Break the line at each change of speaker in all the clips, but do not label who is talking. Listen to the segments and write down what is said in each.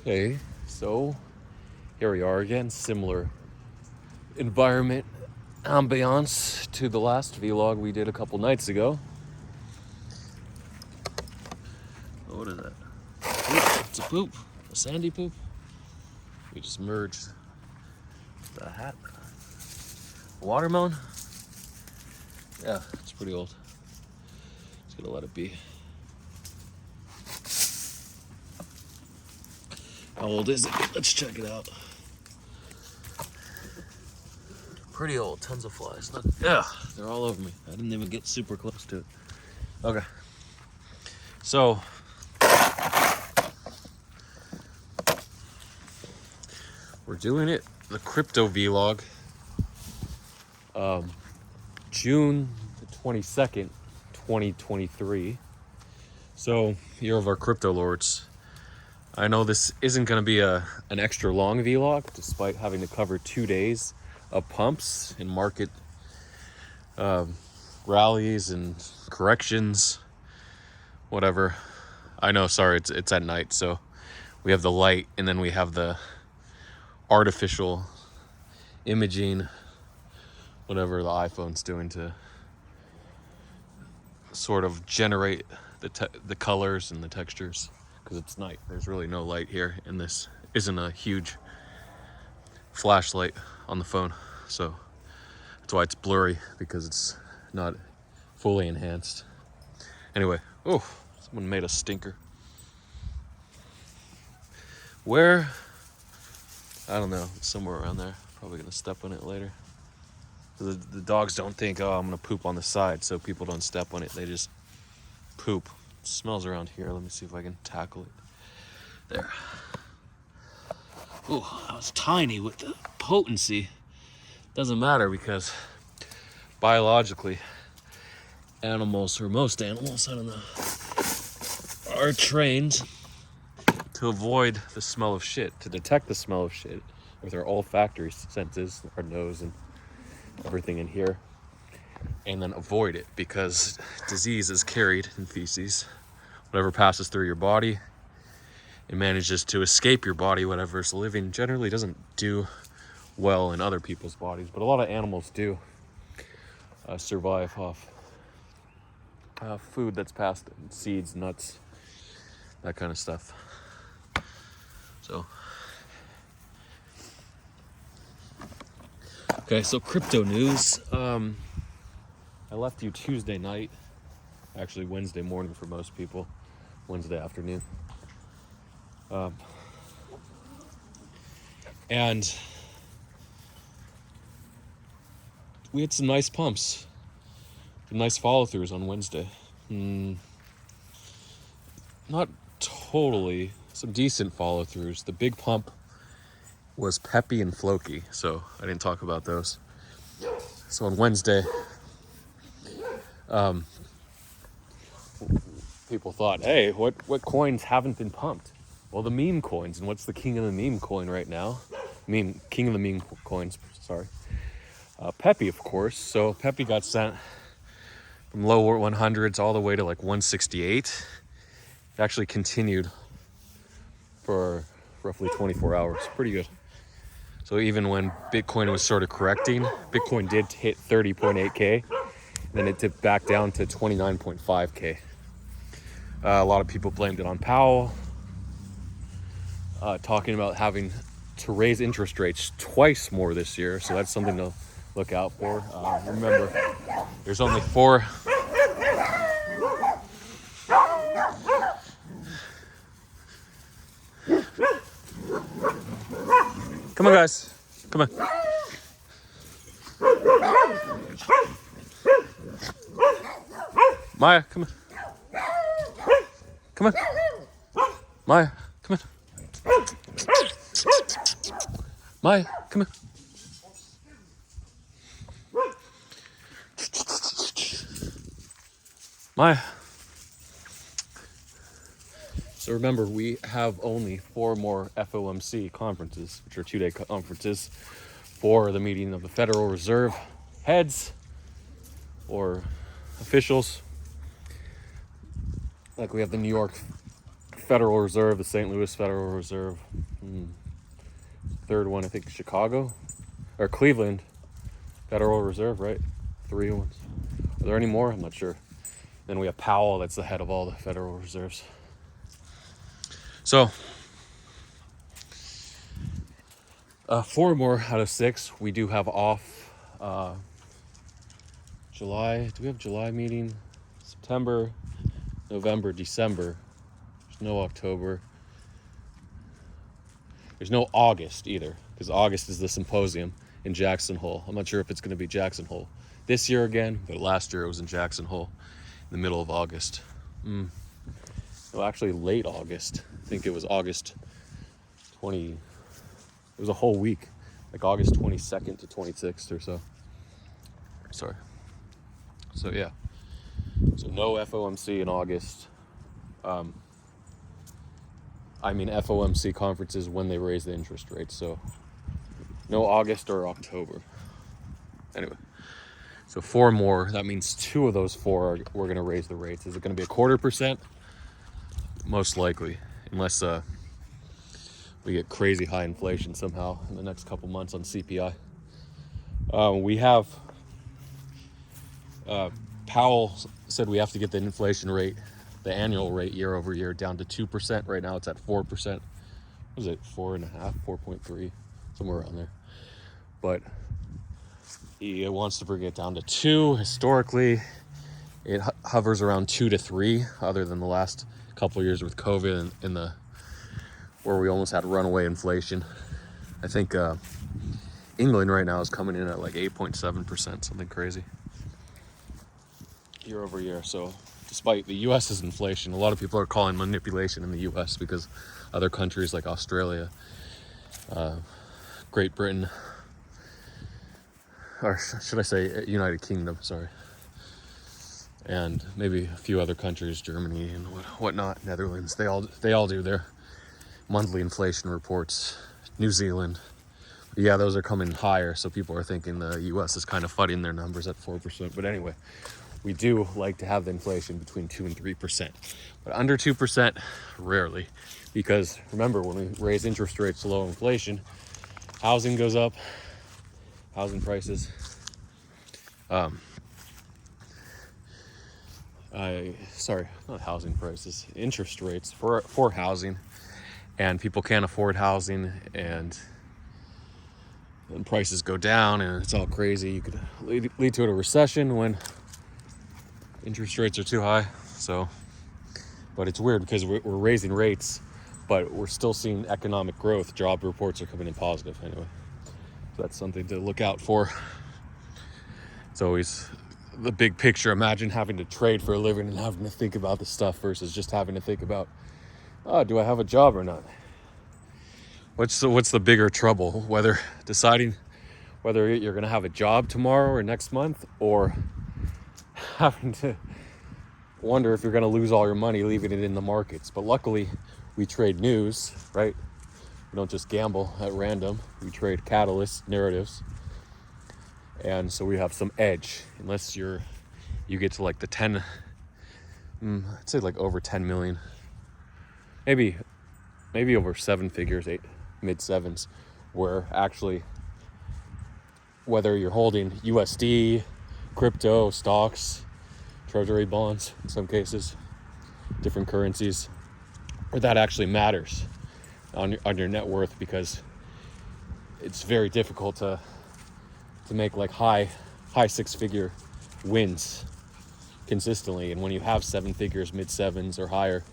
Okay, so here we are again, similar environment, ambiance to the last vlog we did a couple nights ago. Oh, what is that? Poop. It's a poop, a sandy poop. We just merged the hat. Watermelon? Yeah, it's pretty old. Just gonna let it be. How old is it? Let's check it out. Pretty old, tons of flies. Yeah, they're all over me. I didn't even get super close to it. Okay. So, we're doing it, the crypto vlog, June the 22nd, 2023. So, year of our crypto lords. I know this isn't going to be an extra long vlog, despite having to cover 2 days of pumps and market rallies and corrections, whatever. I know, sorry, it's at night, so we have the light and then we have the artificial imaging, whatever the iPhone's doing to sort of generate the colors and the textures, because it's night. There's really no light here, and this isn't a huge flashlight on the phone, so that's why it's blurry, because it's not fully enhanced. Anyway, oh, someone made a stinker. Where? I don't know, somewhere around there. Probably gonna step on it later. The dogs don't think, oh, I'm gonna poop on the side, so people don't step on it. They just poop. It smells around here. Let me see if I can tackle it. There. Ooh, that was tiny with the potency. Doesn't matter, because biologically, animals, or most animals, I don't know, are trained to avoid the smell of shit, to detect the smell of shit with our olfactory senses, our nose and everything in here, and then avoid it, because disease is carried in feces. Whatever passes through your body, it manages to escape your body. Whatever's living generally doesn't do well in other people's bodies, but a lot of animals do survive off food that's passed, seeds, nuts, that kind of stuff. So, okay, so crypto news. I left you Tuesday night, actually Wednesday morning for most people, Wednesday afternoon. And we had some nice pumps, some nice follow-throughs on Wednesday. Not totally, some decent follow-throughs. The big pump was pepe and floki, so I didn't talk about those. So on Wednesday, people thought, hey, what coins haven't been pumped? Well, the meme coins. And what's the king of the meme coin right now? King of the meme coins, sorry. Pepe, of course. So Pepe got sent from low 100s all the way to like 168. It actually continued for roughly 24 hours. Pretty good. So even when Bitcoin was sort of correcting, Bitcoin did hit 30.8K. Then it dipped back down to 29.5K. A lot of people blamed it on Powell, talking about having to raise interest rates twice more this year. So that's something to look out for. Remember, there's only four. Come on, guys. Come on. Maya, come on. Come on. Maya, come on. Maya, come on. Maya. So remember, we have only 4 more FOMC conferences, which are 2-day conferences, for the meeting of the Federal Reserve heads or officials. Like we have the New York Federal Reserve, the St. Louis Federal Reserve. Third one, I think Chicago or Cleveland Federal Reserve, right? 3 ones. Are there any more? I'm not sure. Then we have Powell, that's the head of all the Federal Reserves. So 4 more out of 6 we do have off. July, do we have July meeting? September, November, December. There's no October. There's no August either, because August is the symposium in Jackson Hole. I'm not sure if it's going to be Jackson Hole this year again, but last year it was in Jackson Hole in the middle of August. Well, actually late August. I think it was August 20. It was a whole week, like August 22nd to 26th or so. Sorry. So yeah. So no FOMC in August. I mean FOMC conferences when they raise the interest rates. So no August or October. Anyway. So 4 more. That means 2 of those 4 we're going to raise the rates. Is it going to be 0.25%? Most likely, unless we get crazy high inflation somehow in the next couple months on CPI. We have Powell said we have to get the inflation rate, the annual rate year over year, down to 2%. Right now it's at 4%. What was it? 4.5, 4.3, somewhere around there. But he wants to bring it down to 2. Historically, it hovers around 2 to 3, other than the last couple of years with COVID and where we almost had runaway inflation. I think England right now is coming in at like 8.7%, something crazy, year over year. So despite the US's inflation, a lot of people are calling manipulation in the US because other countries like Australia, Great Britain, or should I say United Kingdom, sorry, and maybe a few other countries, Germany and whatnot, Netherlands, they all do their monthly inflation reports. New Zealand, yeah, those are coming higher, so people are thinking the US is kind of fudging their numbers at 4%. But anyway, we do like to have the inflation between 2 and 3%, but under 2% rarely, because remember, when we raise interest rates to low inflation, housing goes up, housing prices. Not housing prices, interest rates for housing, and people can't afford housing, and prices go down, and it's all crazy. You could lead to a recession when interest rates are too high. So, but it's weird because we're raising rates, but we're still seeing economic growth. Job reports are coming in positive anyway. So that's something to look out for. It's always the big picture. Imagine having to trade for a living and having to think about the stuff versus just having to think about, do I have a job or not? What's the bigger trouble? Whether deciding whether you're going to have a job tomorrow or next month, or having to wonder if you're going to lose all your money leaving it in the markets. But luckily, we trade news, right? We don't just gamble at random. We trade catalysts, narratives. And so we have some edge, unless you get to like the 10, I'd say like over 10 million, maybe over 7 figures, mid 7s, where actually, whether you're holding USD, crypto, stocks, treasury bonds, in some cases, different currencies, where that actually matters on your net worth, because it's very difficult to make like high 6-figure wins consistently. And when you have 7 figures, mid 7s or higher,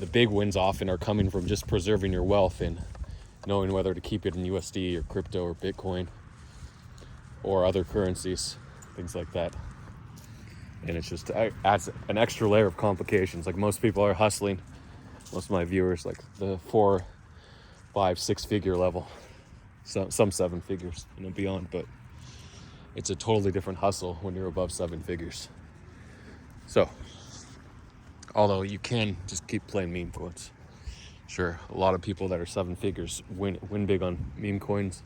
the big wins often are coming from just preserving your wealth and knowing whether to keep it in USD or crypto or Bitcoin or other currencies, things like that. And it's just adds an extra layer of complications. Like, most people are hustling, most of my viewers, like the 4, 5, 6 figure level, some 7 figures and beyond, but it's a totally different hustle when you're above 7 figures. So, although you can just keep playing meme coins. Sure, a lot of people that are 7 figures win big on meme coins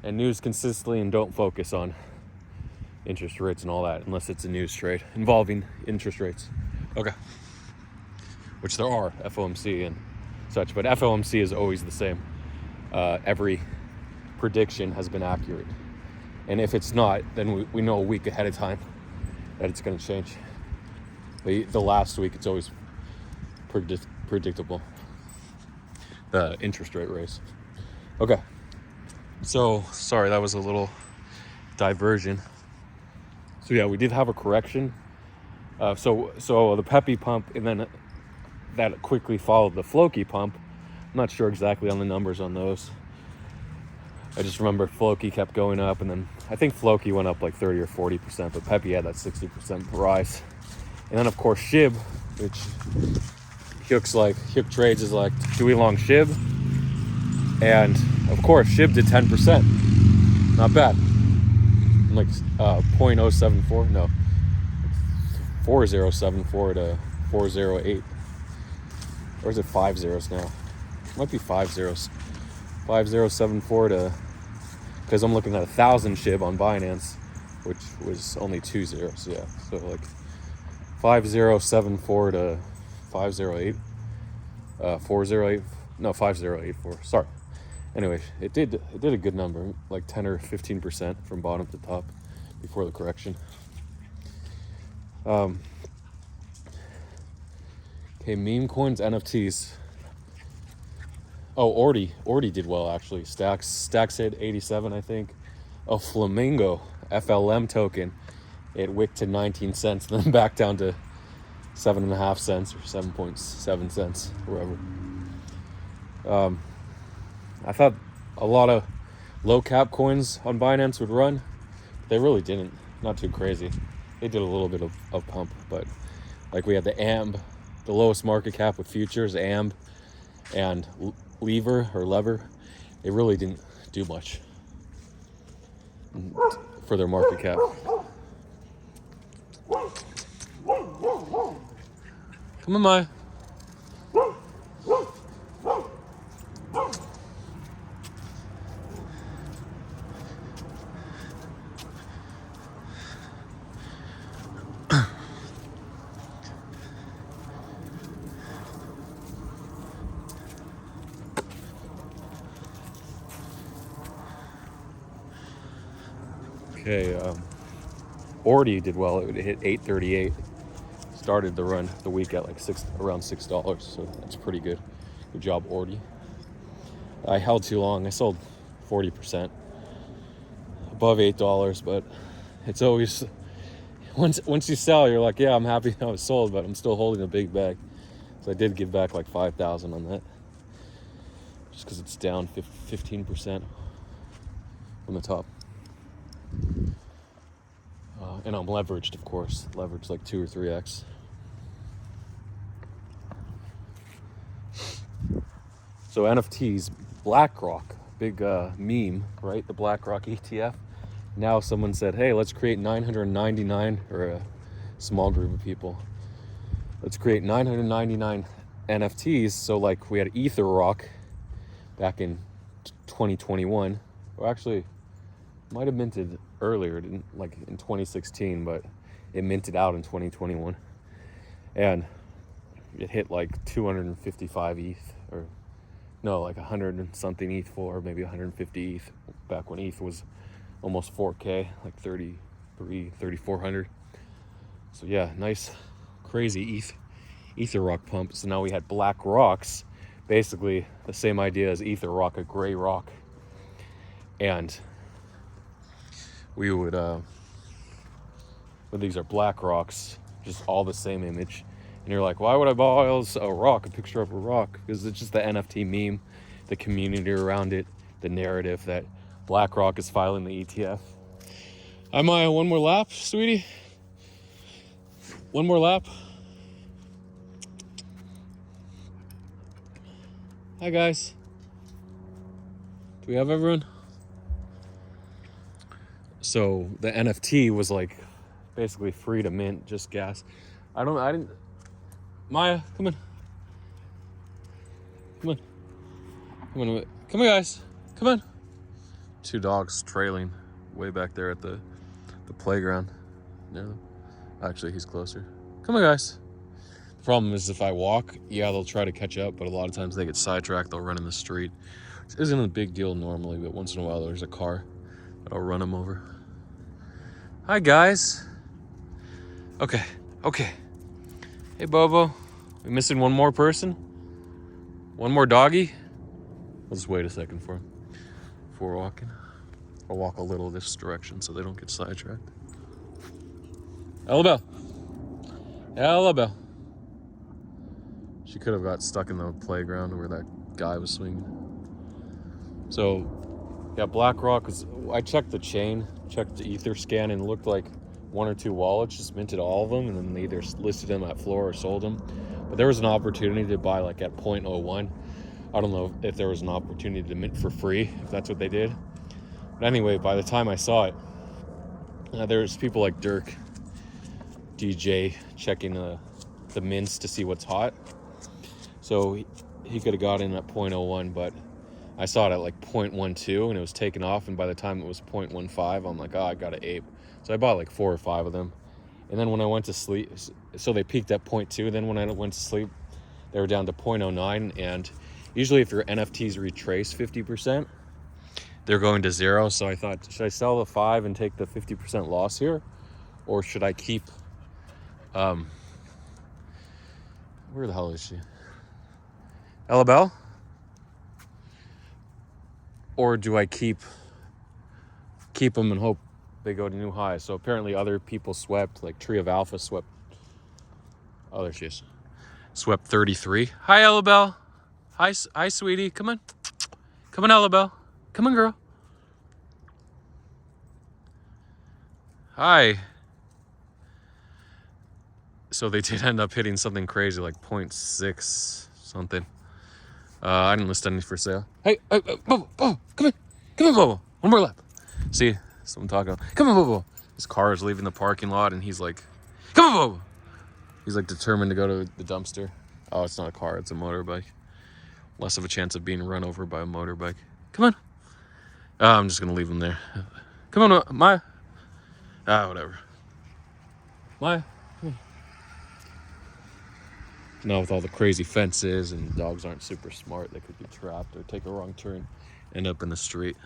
and news consistently, and don't focus on interest rates and all that unless it's a news trade involving interest rates. Okay. which there are FOMC and such, but FOMC is always the same. Every prediction has been accurate. And if it's not, then we know a week ahead of time that it's going to change. The last week, it's always predictable. The interest rate raise. Okay. So, sorry, that was a little diversion. So yeah, we did have a correction. So the pepe pump, and then that quickly followed the floki pump. I'm not sure exactly on the numbers on those. I just remember floki kept going up, and then I think floki went up like 30 or 40%, but pepe had that 60% rise. And then of course shib, which Hook Trades is like Dewey Long shib, and of course shib did 10%. Not bad. Like 0.074, no, 4074 to 408, or is it 5 zeros now? It might be 5 zeros. 5074 to, because I'm looking at 1,000 shib on Binance, which was only 2 zeros. Yeah, so like 5074 to 508, 408, no, 5084. Sorry. Anyway, it did a good number, like 10 or 15% from bottom to top before the correction. Okay, meme coins, NFTs. Oh, ordi did well actually. Stacks hit 87, I think. Oh, Flamingo FLM token, it wicked to 19 cents, then back down to 7.5 cents or 7.7 cents, wherever. I thought a lot of low cap coins on Binance would run. They really didn't. Not too crazy. They did a little bit of pump, but like we had the AMB, the lowest market cap with futures, AMB, and lever. They really didn't do much for their market cap. Come on, Maya. Okay, ordi did well. It hit 838. Started the run the week at like around $6, so that's pretty good. Good job, ordi. I held too long. I sold 40%, above $8, but it's always once you sell, you're like, yeah, I'm happy I was sold, but I'm still holding a big bag. So I did give back like 5,000 on that, just because it's down 15% from the top. And I'm leveraged, of course. Leveraged like 2 or 3x. So NFTs, Blackrock, big meme, right? The Blackrock ETF. Now someone said, hey, let's create 999, or a small group of people. Let's create 999 NFTs. So like we had EtherRock back in 2021, or actually might have minted earlier, like in 2016, but it minted out in 2021, and it hit like 255 ETH, or no, like 100 and something ETH for, maybe 150 ETH back when ETH was almost 4K, like 3,400. So yeah, nice, crazy EtherRock pump. So now we had Blackrocks, basically the same idea as EtherRock, a gray rock, and we would, but these are black rocks, just all the same image. And you're like, why would I buy a rock, a picture of a rock? Because it's just the NFT meme, the community around it, the narrative that Blackrock is filing the ETF. Hi, Maya, one more lap, sweetie? One more lap? Hi, guys. Do we have everyone? So the NFT was like basically free to mint, just gas. I didn't. Maya, come on. Come on, guys. Come on. 2 dogs trailing way back there at the playground. No, actually, he's closer. Come on, guys. Problem is, if I walk, yeah, they'll try to catch up, but a lot of times they get sidetracked. They'll run in the street. It isn't a big deal normally, but once in a while there's a car that'll run them over. Hi, guys. Okay. Hey, Bobo. We missing one more person? One more doggy? I'll just wait a second for him before walking. I'll walk a little this direction so they don't get sidetracked. Ellabelle. She could have got stuck in the playground where that guy was swinging. So, yeah, Blackrock is. I checked the chain, checked the ether scan, and it looked like 1 or 2 wallets, just minted all of them, and then they either listed them at floor or sold them. But there was an opportunity to buy like at 0.01. I don't know if there was an opportunity to mint for free, if that's what they did. But anyway, by the time I saw it, there's people like Dirk, DJ, checking the mints to see what's hot. So he could have got in at 0.01, but I saw it at like 0.12 and it was taken off, and by the time it was 0.15, I'm like, oh, I got an ape. So I bought like 4 or 5 of them. And then when I went to sleep, so they peaked at 0.2. Then when I went to sleep, they were down to 0.09. And usually if your NFTs retrace 50%, they're going to 0. So I thought, should I sell the 5 and take the 50% loss here? Or should I keep, where the hell is she? Ellabelle? Or do I keep them and hope they go to new highs? So apparently other people swept, like Tree of Alpha swept. Oh, there she is. Swept 33. Hi, Ellabelle. Hi, sweetie. Come on, Ellabelle. Come on, girl. Hi. So they did end up hitting something crazy, like 0.6 something. I didn't list any for sale. Hey, Bobo, come on, Bobo. One more lap. See, someone talking. Come on, Bobo. His car is leaving the parking lot, and he's like, come on, Bobo. He's like determined to go to the dumpster. Oh, it's not a car, it's a motorbike. Less of a chance of being run over by a motorbike. Come on. I'm just gonna leave him there. Come on, Maya. Whatever. Maya. Now with all the crazy fences and dogs aren't super smart, they could be trapped or take a wrong turn, end up in the street.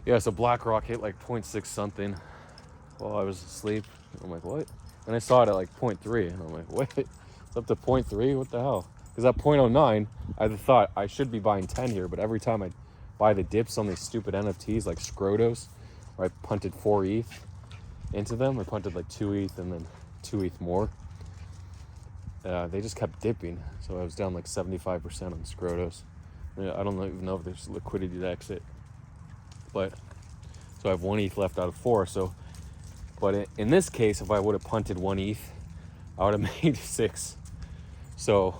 Yeah, so Blackrock hit like 0.6 something while I was asleep. I'm like, what? And I saw it at like 0.3, and I'm like, wait, it's up to 0.3? What the hell? Because at 0.09, I thought I should be buying 10 here, but every time I buy the dips on these stupid NFTs like Scrotos, where I punted 4 ETH into them, I punted like 2 ETH and then 2 ETH more. They just kept dipping, so I was down like 75% on Scrotos. I don't even know if there's liquidity to exit, but so I have 1 ETH left out of 4. So, but in this case, if I would have punted 1 ETH, I would have made 6. So,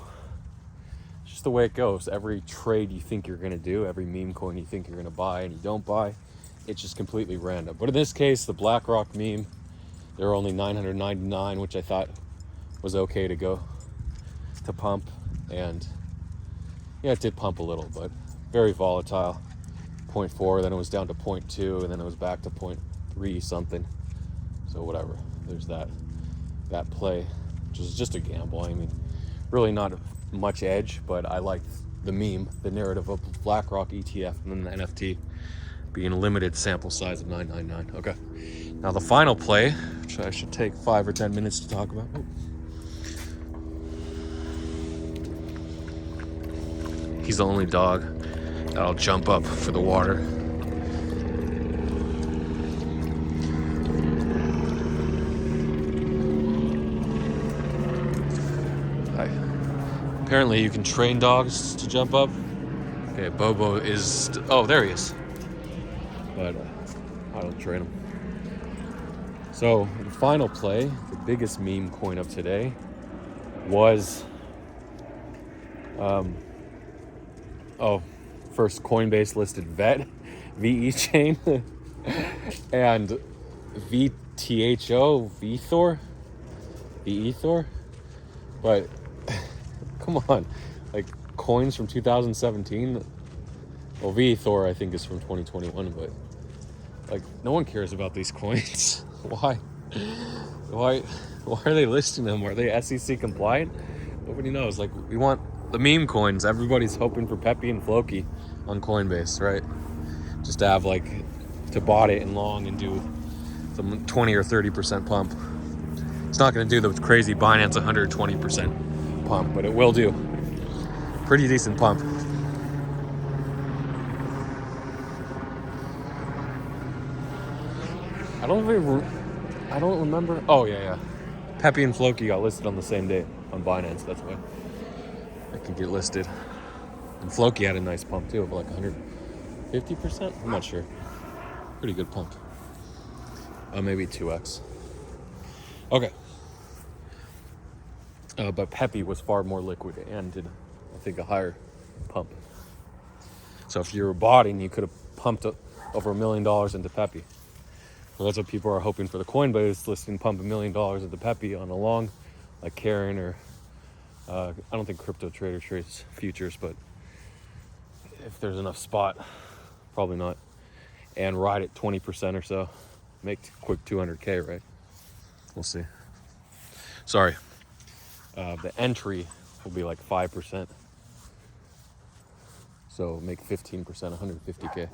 it's just the way it goes. Every trade you think you're gonna do, every meme coin you think you're gonna buy and you don't buy, it's just completely random. But in this case, the Blackrock meme, there were only 999, which I thought was okay to go to pump, and yeah, it did pump a little, but very volatile. 0.4, then it was down to 0.2, and then it was back to 0.3 something. So whatever, there's that play, which is just a gamble. I mean, really not much edge, but I like the meme, the narrative of Blackrock ETF and then the NFT being a limited sample size of 999. Okay, now the final play, which I should take 5 or 10 minutes to talk about. He's the only dog that'll jump up for the water. Apparently you can train dogs to jump up. Okay, Bobo is... oh, there he is. But I don't train him. So the final play, the biggest meme coin of today, was... first Coinbase listed VET, VE chain, and VTHO, VEthor. But come on, like coins from 2017. Well, VEthor I think is from 2021, but like no one cares about these coins. Why Why are they listing them? Are they SEC compliant? Nobody knows. Like, we want the meme coins. Everybody's hoping for Pepe and Floki on Coinbase, right? Just to have, like, to bot it and long and do some 20 or 30% pump. It's not going to do the crazy Binance 120% pump, but it will do pretty decent pump. I don't remember. Oh, yeah. Pepe and Floki got listed on the same day on Binance. That's why I could get listed. And Floki had a nice pump too of like 150%. I'm not sure. Pretty good pump. Maybe 2x. Okay. But Pepe was far more liquid and did, I think, a higher pump. So if you were botting, you could have pumped over $1 million into Pepe. Well, that's what people are hoping for the Coinbase listing, pump $1 million into Pepe on a long, like Karen or I don't think Crypto Trader trades futures, but if there's enough spot, probably not. And ride it 20% or so, make quick 200K, right? We'll see. Sorry, the entry will be like 5%, so make 15%, 150K.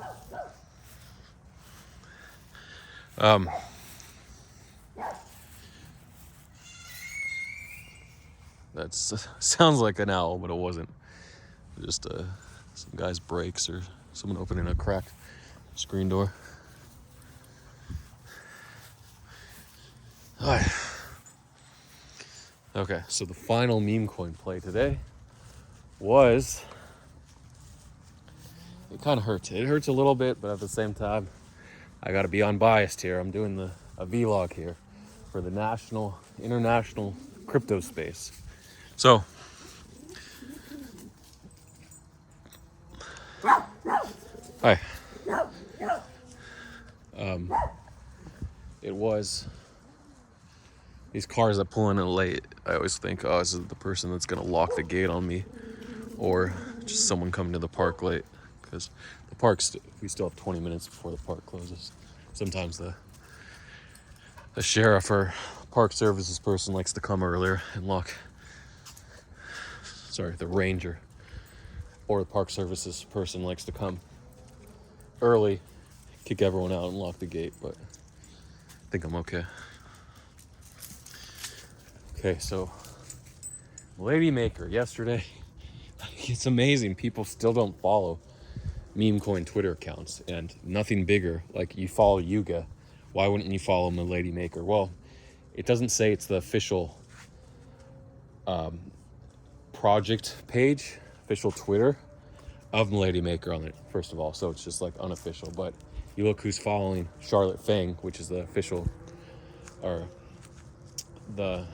That sounds like an owl, but it wasn't. Just some guy's brakes or someone opening a cracked screen door. All right. Okay, so the final meme coin play today was, it kind of hurts. It hurts a little bit, but at the same time, I got to be unbiased here. I'm doing a vlog here for the international crypto space. So, hi. It was these cars that pull in late. I always think, oh, this is the person that's gonna lock the gate on me, or just someone coming to the park late, because the park's we still have 20 minutes before the park closes. Sometimes the sheriff or park services person likes to come earlier and lock. Sorry, the ranger or the park services person likes to come early, kick everyone out and lock the gate, but I think I'm okay. Okay, so Lady Maker yesterday, it's amazing. People still don't follow meme coin Twitter accounts and nothing bigger. Like, you follow Yuga, why wouldn't you follow Lady Maker? Well, it doesn't say it's the official project page, official Twitter of Lady Maker on it, first of all, so it's just like unofficial. But you look who's following Charlotte Fang, which is the official, or the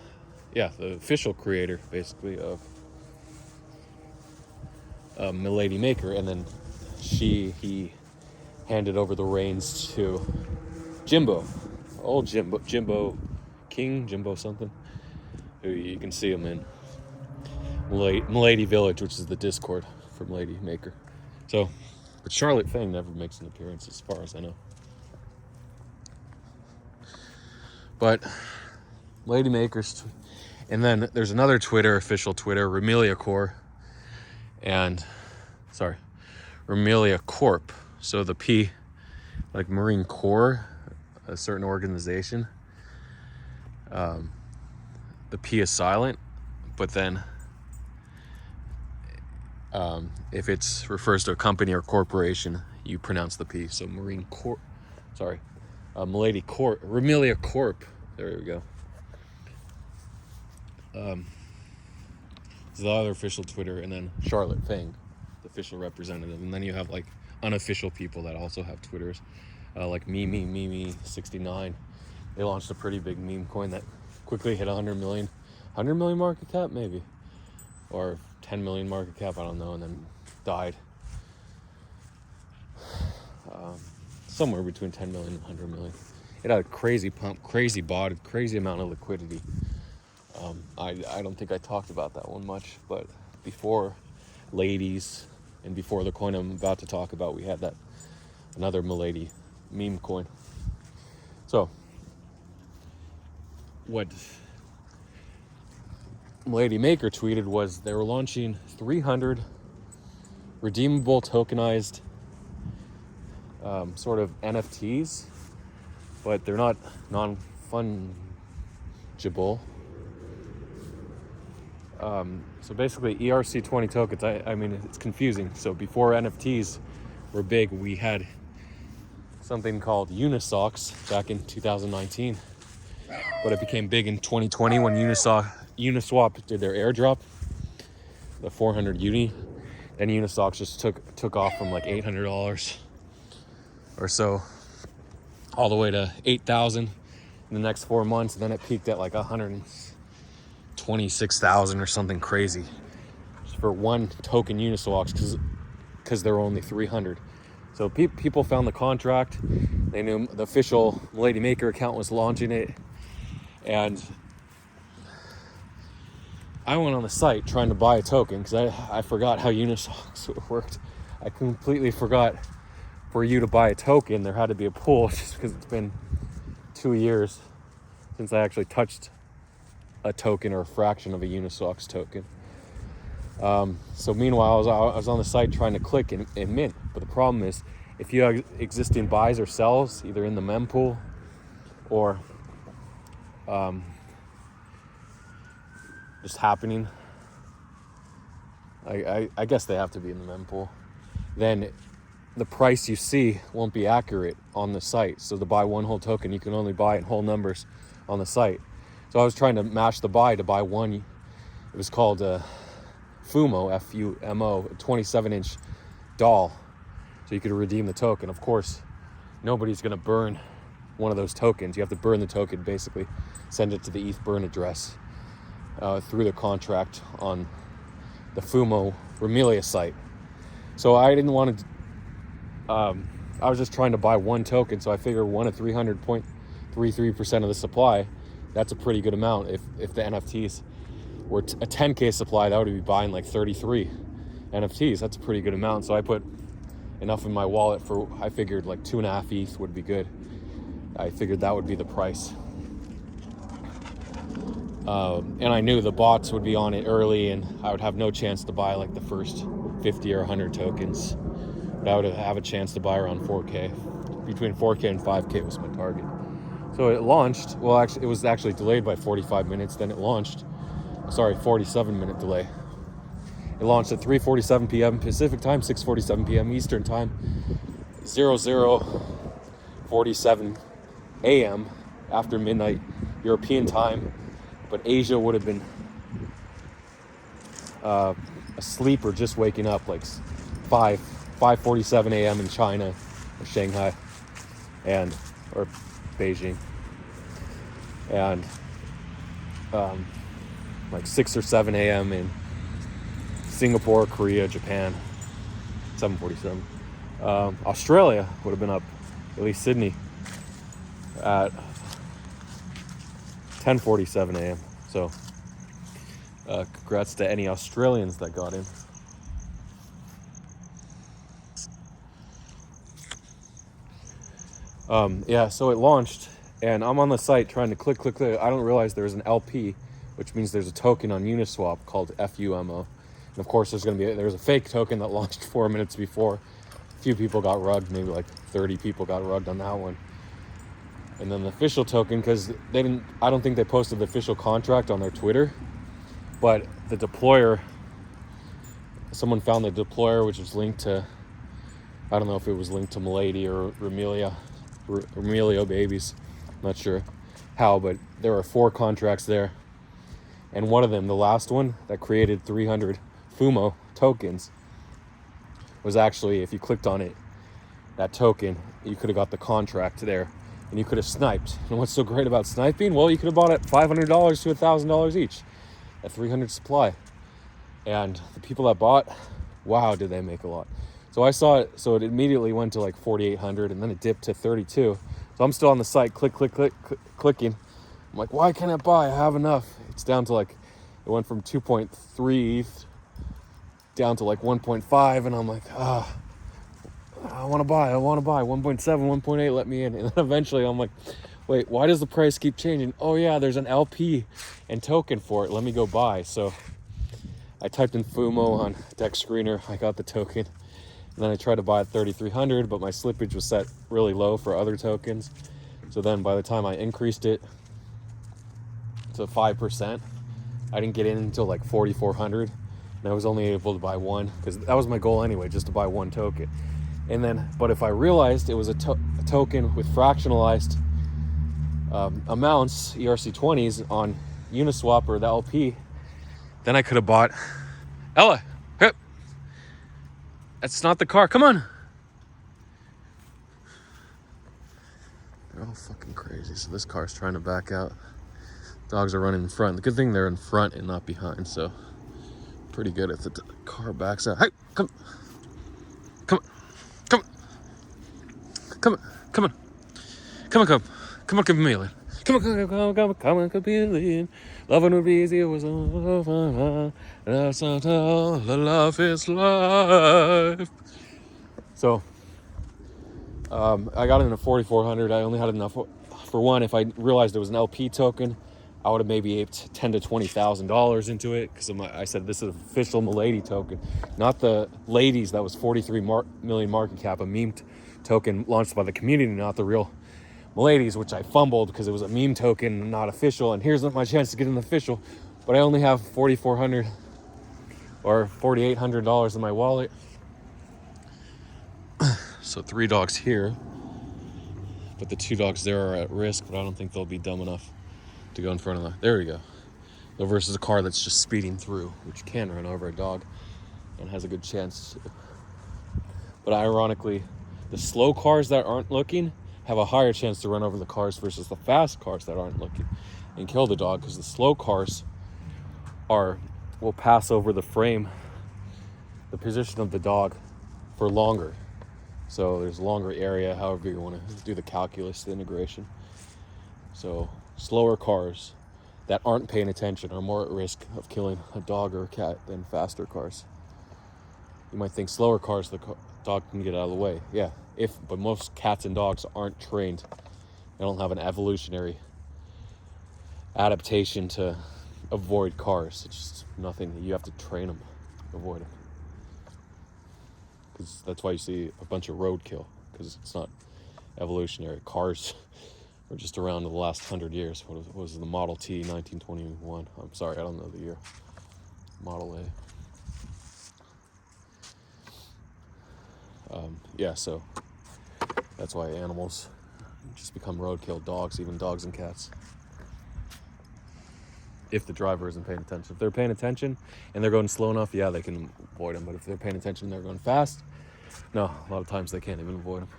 official creator basically of Milady Maker, and then he handed over the reins to Jimbo, old Jimbo King, Jimbo something, who you can see him in Milady Village, which is the Discord for Milady Maker. So, but Charlotte Fang never makes an appearance as far as I know. But Lady Maker's, and then there's another Twitter, official Twitter, Remelia Corp. So the P, like Marine Corps, a certain organization. The P is silent, but then if it refers to a company or corporation, you pronounce the P. So Marine Corp, Milady Corp, Remelia Corp. There we go. It's the other official Twitter, and then Charlotte Fang, the official representative, and then you have like unofficial people that also have Twitters, like Mimi69. They launched a pretty big meme coin that quickly hit 100 million market cap, maybe, or 10 million market cap, I don't know, and then died. Somewhere between 10 million and 100 million. It had a crazy pump, crazy botted, crazy amount of liquidity. I don't think I talked about that one much, but before Ladies and before the coin I'm about to talk about, we had that another Milady meme coin. So what lady maker tweeted was they were launching 300 redeemable tokenized sort of NFTs, but they're not non-fungible. So basically ERC20 tokens, I mean, it's confusing. So before NFTs were big, we had something called Unisocks back in 2019, but it became big in 2020 when Uniswap did their airdrop, the 400 uni. Then Unisocks just took off from like $800 or so all the way to 8,000 in the next 4 months, and then it peaked at like 126,000 or something crazy for one token Uniswap, because there were only 300. So people found the contract. They knew the official Lady Maker account was launching it, and I went on the site trying to buy a token because I forgot how Uniswap worked. I completely forgot for you to buy a token there had to be a pool, just because it's been 2 years since I actually touched a token or a fraction of a Uniswap token. So meanwhile, I was on the site trying to click and mint. But the problem is, if you have existing buys or sells, either in the mempool or just happening, I guess they have to be in the mempool, then the price you see won't be accurate on the site. So to buy one whole token, you can only buy in whole numbers on the site. So I was trying to mash the buy to buy one. It was called fumo, F-U-M-O, a 27-inch doll. So you could redeem the token. Of course, nobody's going to burn one of those tokens. You have to burn the token, basically. Send it to the ETH burn address through the contract on the Fumo Remelia site. So I didn't want to... I was just trying to buy one token, so I figured 1 to 300.33% of the supply, that's a pretty good amount. If the NFTs were a 10K supply, that would be buying like 33 NFTs. That's a pretty good amount. So I put enough in my wallet for, I figured like 2.5 ETH would be good. I figured that would be the price. And I knew the bots would be on it early, and I would have no chance to buy like the first 50 or 100 tokens. But I would have a chance to buy around 4K. Between 4K and 5K was my target. So it launched. Well, actually, it was actually delayed by 45 minutes. Then it launched. 47-minute delay. It launched at 3:47 p.m. Pacific time, 6:47 p.m. Eastern time, 00:47 a.m. after midnight European time. But Asia would have been asleep or just waking up, like 5:47 a.m. in China or Shanghai or Beijing, and like 6 or 7 a.m. in Singapore, Korea, Japan, 7:47. Australia would have been up, at least Sydney, at 10:47 a.m. So congrats to any Australians that got in. So it launched, and I'm on the site trying to click. I don't realize there's an LP, which means there's a token on Uniswap called FUMO. And of course, there's a fake token that launched 4 minutes before. A few people got rugged, maybe like 30 people got rugged on that one. And then the official token, because I don't think they posted the official contract on their Twitter, but the deployer, someone found the deployer, which was linked to, I don't know if it was linked to Milady or Remelio Babies. I'm not sure how, but there are 4 contracts there. And one of them, the last one that created 300 FUMO tokens, was actually, if you clicked on it, that token, you could have got the contract there, and you could have sniped. And what's so great about sniping? Well, you could have bought it $500 to $1,000 each, at 300 supply. And the people that bought, wow, did they make a lot. So I saw it, so it immediately went to like 4,800, and then it dipped to 32. So I'm still on the site, clicking. I'm like, why can't I buy? I have enough. It's down to like, it went from 2.3 ETH down to like 1.5, and I'm like, I want to buy 1.7, 1.8, let me in. And then eventually I'm like, wait, why does the price keep changing? Oh yeah, there's an LP and token for it. Let me go buy. So I typed in fumo on deck screener. I got the token. And then I tried to buy it 3,300, but my slippage was set really low for other tokens. So then by the time I increased it to 5%, I didn't get in until like 4,400. And I was only able to buy one, because that was my goal anyway, just to buy one token. And then, but if I realized it was a token with fractionalized amounts, ERC20s on Uniswap or the LP, then I could have bought. Ella, hip. That's not the car. Come on. They're all fucking crazy. So this car's trying to back out. Dogs are running in front. The good thing they're in front and not behind, so pretty good if the car backs out. Hey, come on. Come on. Come on. Come on. Come on. Come on, come. Come on, chameleon. Come on, chameleon. Loving would be easy. It was that's not all. Love is life. So, I got in at 4,400. I only had enough for one. If I realized it was an LP token, I would have maybe aped $10,000 to $20,000 into it, because I said this is an official Milady token, not the ladies that was 43 million market cap, a meme token launched by the community, not the real Miladies, which I fumbled because it was a meme token, not official. And here's my chance to get an official, but I only have 4,400 or $4,800 in my wallet. So 3 dogs here, but the 2 dogs there are at risk, but I don't think they'll be dumb enough to go in front of them. There we go. Versus a car that's just speeding through, which can run over a dog and has a good chance to. But ironically, the slow cars that aren't looking have a higher chance to run over the cars versus the fast cars that aren't looking and kill the dog, because the slow cars will pass over the frame, the position of the dog, for longer. So there's a longer area, however you want to do the calculus, the integration. So slower cars that aren't paying attention are more at risk of killing a dog or a cat than faster cars. You might think slower cars, the dog can get out of the way. Yeah, but most cats and dogs aren't trained. They don't have an evolutionary adaptation to avoid cars. It's just nothing. You have to train them to avoid them. Because that's why you see a bunch of roadkill, because it's not evolutionary. Cars are just around in the last 100 years. What was the Model T, 1921? I'm sorry, I don't know the year. Model A. Yeah, so that's why animals just become roadkill. Dogs, even dogs and cats. If the driver isn't paying attention. If they're paying attention and they're going slow enough, yeah, they can avoid them. But if they're paying attention and they're going fast, no, a lot of times they can't even avoid them.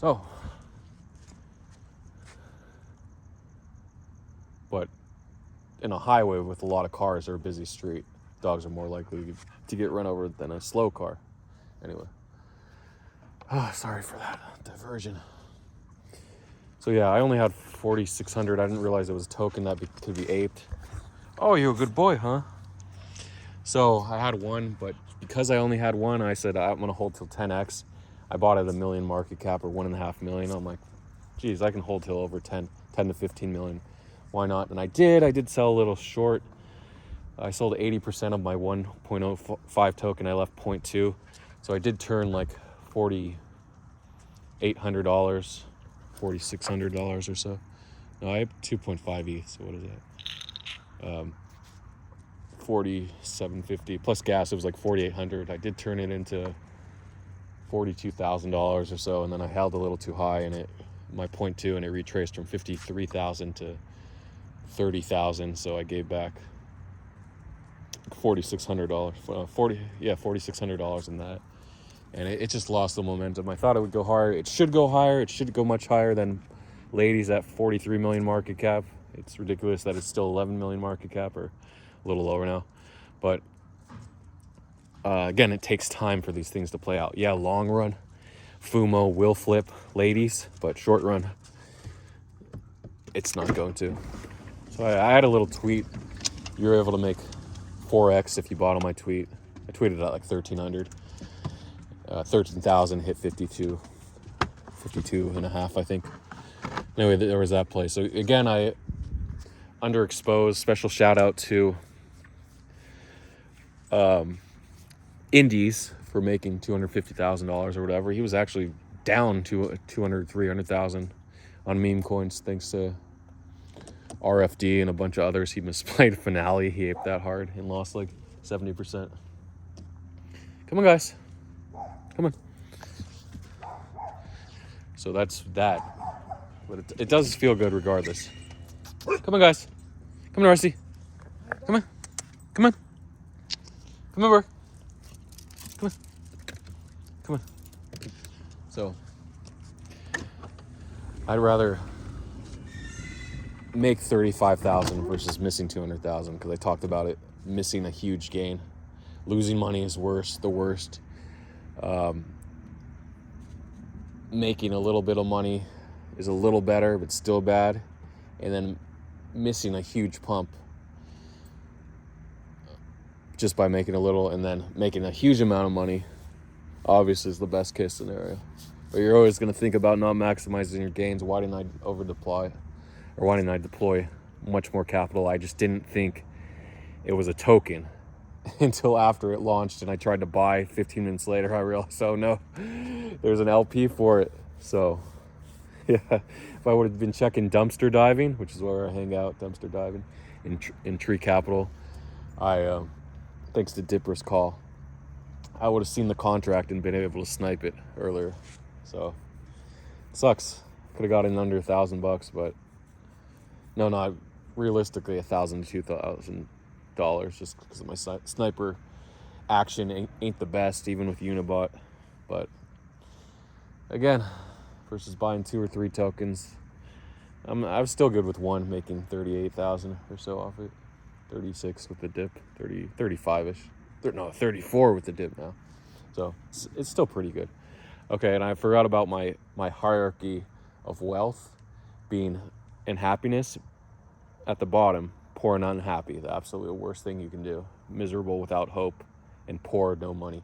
So, but in a highway with a lot of cars or a busy street, dogs are more likely to get run over than a slow car. Anyway. Oh, sorry for that diversion. So yeah, I only had 4,600. I didn't realize it was a token that could be aped. Oh, you're a good boy, huh? So I had one, but because I only had one, I said I'm gonna hold till 10x. I bought it at $1 million market cap, or 1.5 million. I'm like, geez, I can hold till over 10 to 15 million. Why not? And I did sell a little short. I sold 80% of my 1.05 token. I left 0.2. So I did turn like $4,800, $4,600 or so. No, I have 2.5 ETH, so what is that? 4,750 plus gas. It was like 4,800. I did turn it into $42,000 or so, and then I held a little too high, and my 0.2, and it retraced from 53,000 to 30,000. So I gave back $4,600. $4,600 in that. And it just lost the momentum. I thought it would go higher. It should go higher. It should go much higher than Ladies at 43 million market cap. It's ridiculous that it's still 11 million market cap, or a little lower now. But again, it takes time for these things to play out. Yeah, long run, fumo will flip Ladies, but short run, it's not going to. So I had a little tweet. You were able to make 4x if you bought on my tweet. I tweeted at like 1,300. 13,000 hit 52 and a half, I think. Anyway, there was that play. So again, I underexposed. Special shout out to Indies for making $250,000 or whatever. He was actually down to 300,000 on meme coins thanks to RFD and a bunch of others. He misplayed finale. He aped that hard and lost like 70%. Come on, guys. Come on. So that's that. But it does feel good regardless. Come on, guys. Come on, Rusty. Come on. Come on. Come over. Come on. Come on. So, I'd rather make 35,000 versus missing 200,000 because I talked about it. Missing a huge gain. Losing money is worse, the worst. Making a little bit of money is a little better, but still bad. And then missing a huge pump just by making a little and then making a huge amount of money obviously is the best case scenario. But you're always going to think about not maximizing your gains. Why didn't I over-deploy? Or why didn't I deploy much more capital? I just didn't think it was a token until after it launched and I tried to buy. 15 minutes later I realized, oh no, there's an LP for it. So yeah, if I would have been checking dumpster diving, which is where I hang out, dumpster diving in Tree Capital, I thanks to Dipper's call, I would have seen the contract and been able to snipe it earlier. So sucks. Could have got in under $1,000, but no, not realistically $1,000 to $2,000 just because of my sniper action ain't the best, even with Unibot. But again, versus buying 2 or 3 tokens, I'm still good with one, making 38,000 or so off it. 36 with the dip, 35-ish. No, 34 with the dip now. So it's still pretty good. Okay, and I forgot about my hierarchy of wealth being and happiness at the bottom. Poor and unhappy, the absolute worst thing you can do. Miserable without hope, and poor, no money.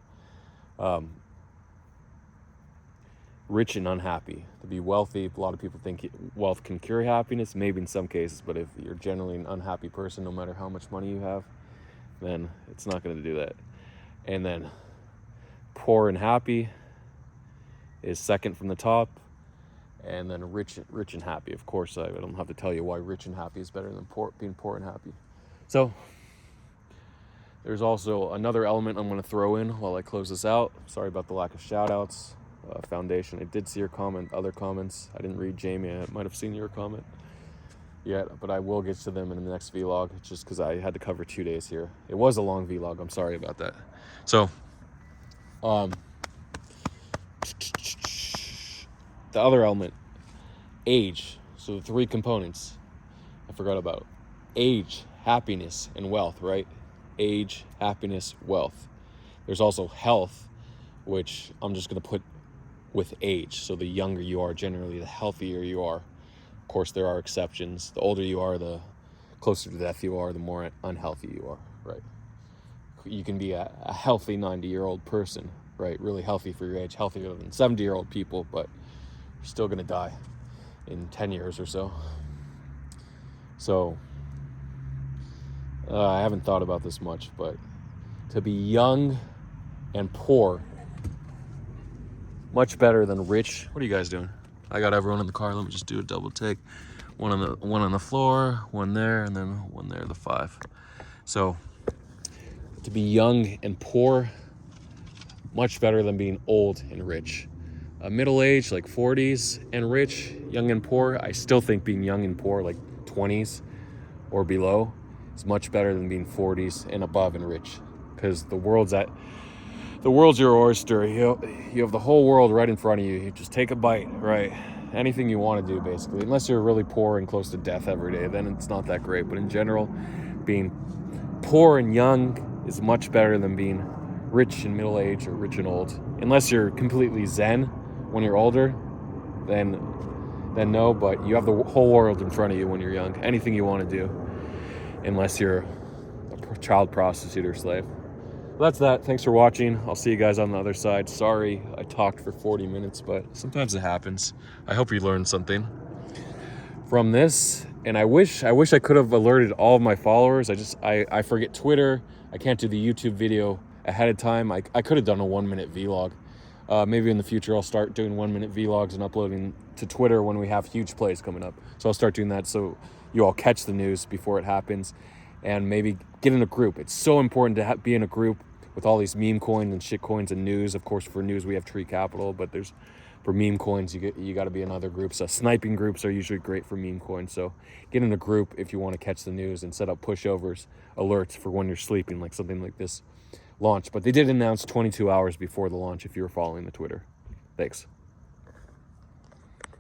Rich and unhappy. To be wealthy, a lot of people think wealth can cure happiness, maybe in some cases, but if you're generally an unhappy person, no matter how much money you have, then it's not going to do that. And then poor and happy is second from the top, and then rich and happy. Of course, I don't have to tell you why rich and happy is better than being poor and happy. So there's also another element I'm going to throw in while I close this out. Sorry about the lack of shout outs. Foundation, I did see your comment, other comments. I didn't read Jamie. I might have seen your comment yet, but I will get to them in the next vlog, just because I had to cover 2 days here. It was a long vlog. I'm sorry about that. So, the other element, age. So the 3 components I forgot about. Age, happiness, and wealth, right? Age, happiness, wealth. There's also health, which I'm just going to put with age. So the younger you are, generally, the healthier you are. Of course, there are exceptions. The older you are, the closer to death you are, the more unhealthy you are, right? You can be a healthy 90-year-old person, right? Really healthy for your age, healthier than 70-year-old people, but you're still going to die in 10 years or so. So, I haven't thought about this much, but to be young and poor, much better than rich. What are you guys doing? I got everyone in the car. Let me just do a double take. One on the floor, one there, and then one there, the 5. So to be young and poor, much better than being old and rich. Middle age, like 40s, and rich, young and poor. I still think being young and poor, like 20s or below, is much better than being 40s and above and rich, because the world's your oyster. You have the whole world right in front of you. You just take a bite, right? Anything you want to do, basically. Unless you're really poor and close to death every day, then it's not that great. But in general, being poor and young is much better than being rich and middle age or rich and old. Unless you're completely zen when you're older, then no. But you have the whole world in front of you when you're young. Anything you want to do, unless you're a child prostitute or slave. Well, that's that. Thanks for watching. I'll see you guys on the other side. Sorry I talked for 40 minutes, but sometimes it happens. I hope you learned something. from this, and I wish I could have alerted all of my followers. I forget Twitter. I can't do the YouTube video ahead of time. I could have done a 1-minute vlog. Maybe in the future I'll start doing 1-minute vlogs and uploading to Twitter when we have huge plays coming up. So I'll start doing that so you all catch the news before it happens, and maybe get in a group. It's so important to be in a group with all these meme coins and shit coins and news. Of course, for news we have Tree Capital, but for meme coins, you got to be in other groups. Sniping groups are usually great for meme coins. So get in a group if you want to catch the news, and set up pushovers, alerts for when you're sleeping, like something like this launch. But they did announce 22 hours before the launch if you were following the Twitter. Thanks.